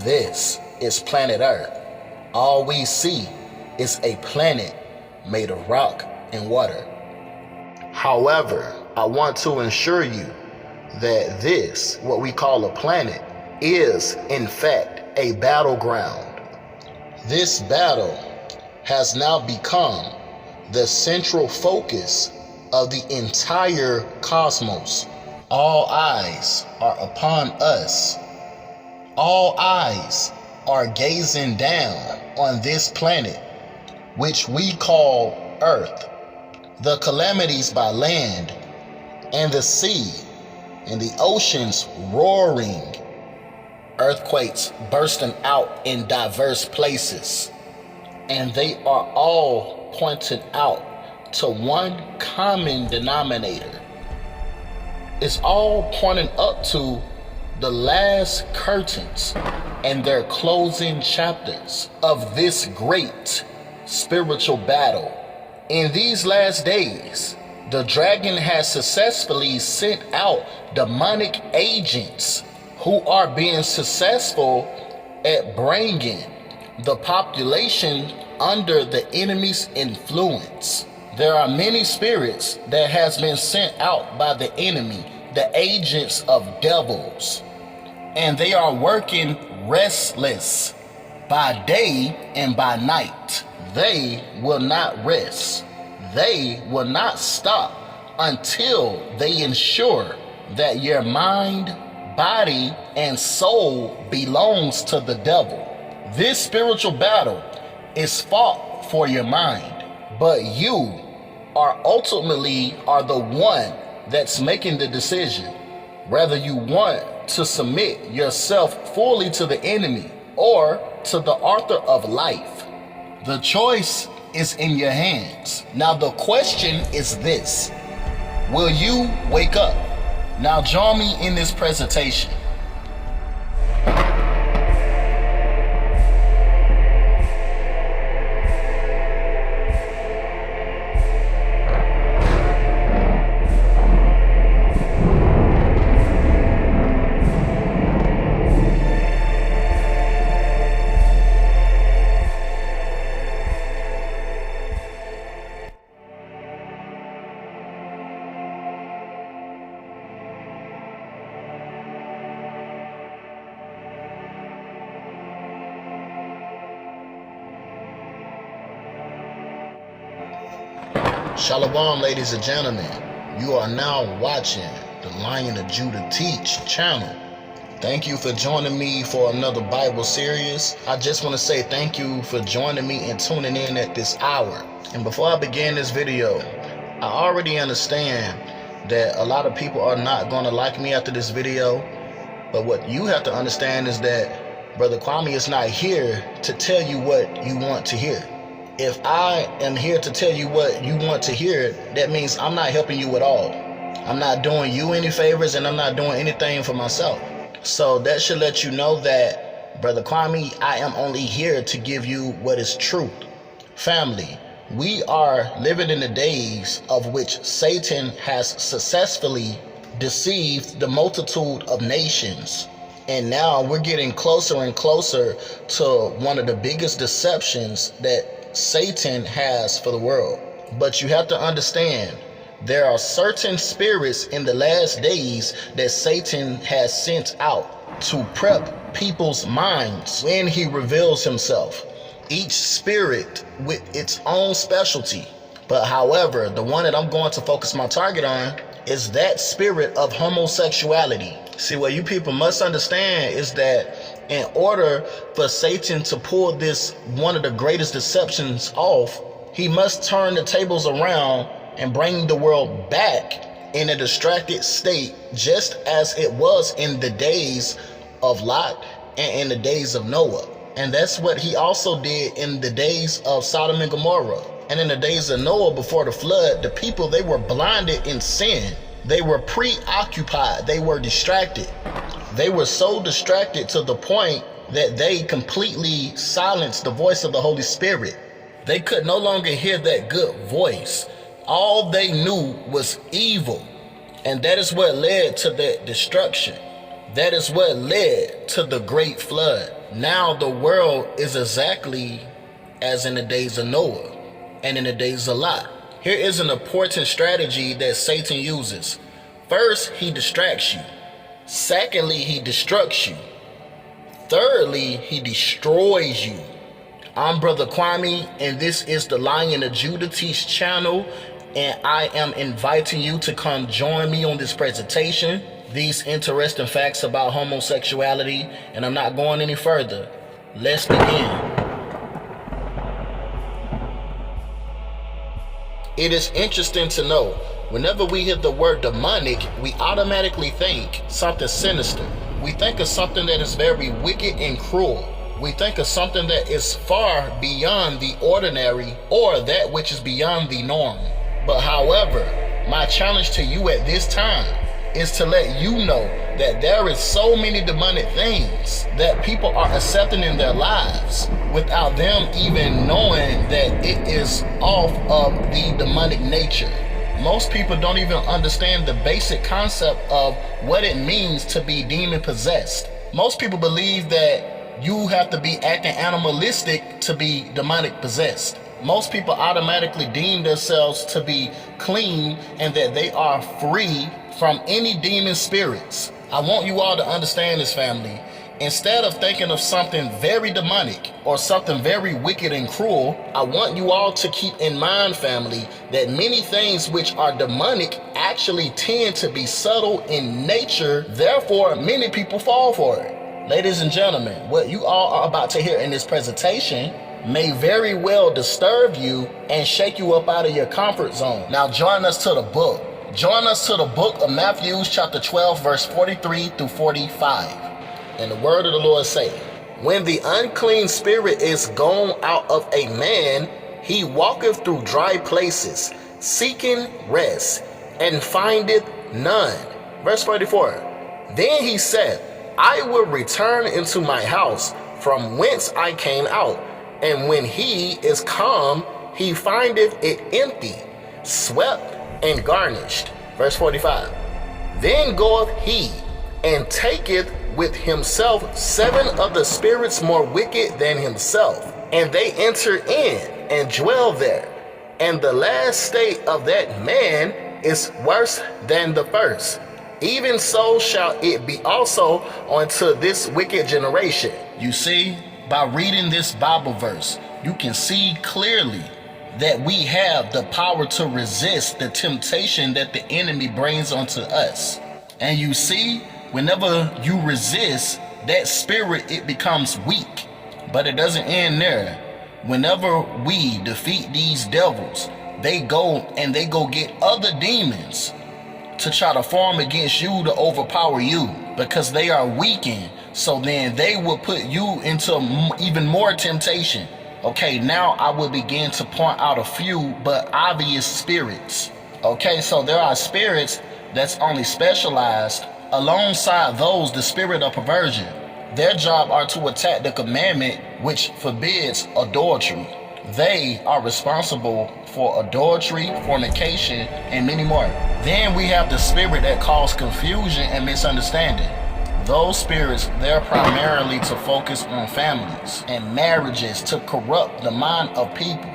This is planet Earth. All we see is a planet made of rock and water. However, I want to assure you that this, what we call a planet, is in fact a battleground. This battle has now become the central focus of the entire cosmos. All eyes are upon us. All eyes are gazing down on this planet, which we call Earth. The calamities by land and the sea and the oceans roaring, earthquakes bursting out in diverse places, and they are all pointed out to one common denominator. It's all pointing up to the last curtains and their closing chapters of this great spiritual battle. In these last days, the dragon has successfully sent out demonic agents who are being successful at bringing the population under the enemy's influence. There are many spirits that has been sent out by the enemy, the agents of devils, and they are working restless by day and by night. They will not rest. They will not stop until they ensure that your mind, body, and soul belongs to the devil. This spiritual battle is fought for your mind, but you ultimately are the one that's making the decision whether you want to submit yourself fully to the enemy or to the author of life. The choice is in your hands. Now the question is this: will you wake up? Now join me in this presentation. Shalom, ladies and gentlemen. You are now watching the Lion of Judah Teach channel. Thank you for joining me for another Bible series. I just want to say thank you for joining me and tuning in at this hour. And before I begin this video, I already understand that a lot of people are not going to like me after this video. But what you have to understand is that Brother Kwame is not here to tell you what you want to hear. If I am here to tell you what you want to hear, that means I'm not helping you at all. I'm not doing you any favors, and I'm not doing anything for myself. So that should let you know that, Brother Kwame, I am only here to give you what is truth. Family, we are living in the days of which Satan has successfully deceived the multitude of nations. And now we're getting closer and closer to one of the biggest deceptions that Satan has for the world. But you have to understand, there are certain spirits in the last days that Satan has sent out to prep people's minds when he reveals himself. Each spirit with its own specialty. But however, the one that I'm going to focus my target on is that spirit of homosexuality. See, what you people must understand is that in order for Satan to pull this one of the greatest deceptions off, he must turn the tables around and bring the world back in a distracted state, just as it was in the days of Lot and in the days of Noah. And that's what he also did in the days of Sodom and Gomorrah. And in the days of Noah before the flood, the people, they were blinded in sin. They were preoccupied. They were distracted. They were so distracted to the point that they completely silenced the voice of the Holy Spirit. They could no longer hear that good voice. All they knew was evil. And that is what led to that destruction. That is what led to the great flood. Now the world is exactly as in the days of Noah and in the days of Lot. Here is an important strategy that Satan uses. First, he distracts you. Secondly, he destructs you. Thirdly, he destroys you. I'm Brother Kwame, and this is the Lion of Judah Teach channel, and I am inviting you to come join me on this presentation, these interesting facts about homosexuality, and I'm not going any further. Let's begin. It is interesting to know, whenever we hear the word demonic, we automatically think something sinister. We think of something that is very wicked and cruel. We think of something that is far beyond the ordinary or that which is beyond the norm. But however, my challenge to you at this time is to let you know that there is so many demonic things that people are accepting in their lives without them even knowing that it is off of the demonic nature. Most people don't even understand the basic concept of what it means to be demon possessed. Most people believe that you have to be acting animalistic to be demonic possessed. Most people automatically deem themselves to be clean and that they are free from any demon spirits. I want you all to understand this, family. Instead of thinking of something very demonic or something very wicked and cruel, I want you all to keep in mind, family, that many things which are demonic actually tend to be subtle in nature. Therefore, many people fall for it. Ladies and gentlemen, what you all are about to hear in this presentation may very well disturb you and shake you up out of your comfort zone. Now join us to the book. Join us to the book of Matthew chapter 12, verse 43 through 45. And the word of the Lord say, when the unclean spirit is gone out of a man, he walketh through dry places, seeking rest, and findeth none. Verse 44. Then he said, I will return into my house from whence I came out. And when he is come, he findeth it empty, swept, and garnished. Verse 45. Then goeth he and taketh with himself 7 of the spirits more wicked than himself, and they enter in and dwell there. And the last state of that man is worse than the first. Even so shall it be also unto this wicked generation. You see, by reading this Bible verse, you can see clearly that we have the power to resist the temptation that the enemy brings onto us. And you see, whenever you resist, that spirit, it becomes weak. But it doesn't end there. Whenever we defeat these devils, they go get other demons to try to form against you to overpower you, because they are weakened. So then they will put you into even more temptation. Okay, now I will begin to point out a few but obvious spirits. Okay, so there are spirits that's only specialized. Alongside those, the spirit of perversion. Their job are to attack the commandment which forbids adultery. They are responsible for adultery, fornication, and many more. Then we have the spirit that causes confusion and misunderstanding. Those spirits, they're primarily to focus on families and marriages to corrupt the mind of people.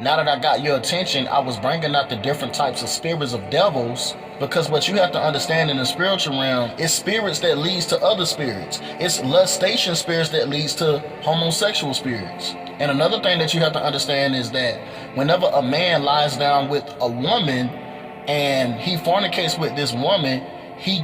Now that I got your attention, I was bringing out the different types of spirits of devils, because what you have to understand in the spiritual realm is spirits that leads to other spirits. It's lustation spirits that leads to homosexual spirits. And another thing that you have to understand is that whenever a man lies down with a woman and he fornicates with this woman, he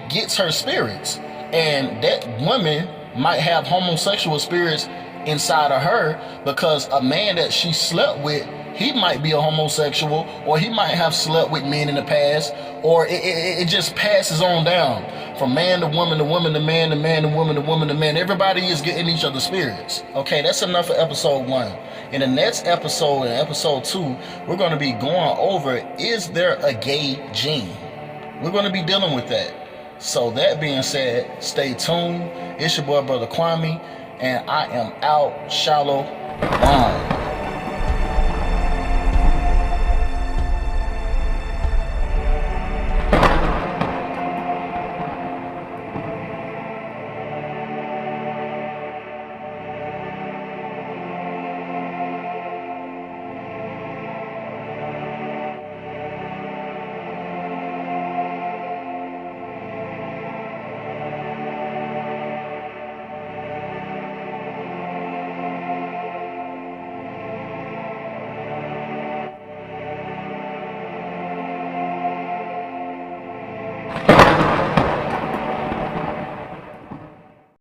gets her spirits. And that woman might have homosexual spirits inside of her, because a man that she slept with, he might be a homosexual, or he might have slept with men in the past, or it just passes on down from man to woman to woman to man to man to woman to woman to man. Everybody is getting each other's spirits. Okay, that's enough for episode 1. In the next episode, in episode 2, we're going to be going over, is there a gay gene? We're going to be dealing with that. So that being said, stay tuned. It's your boy, Brother Kwame, and I am out. Shalom.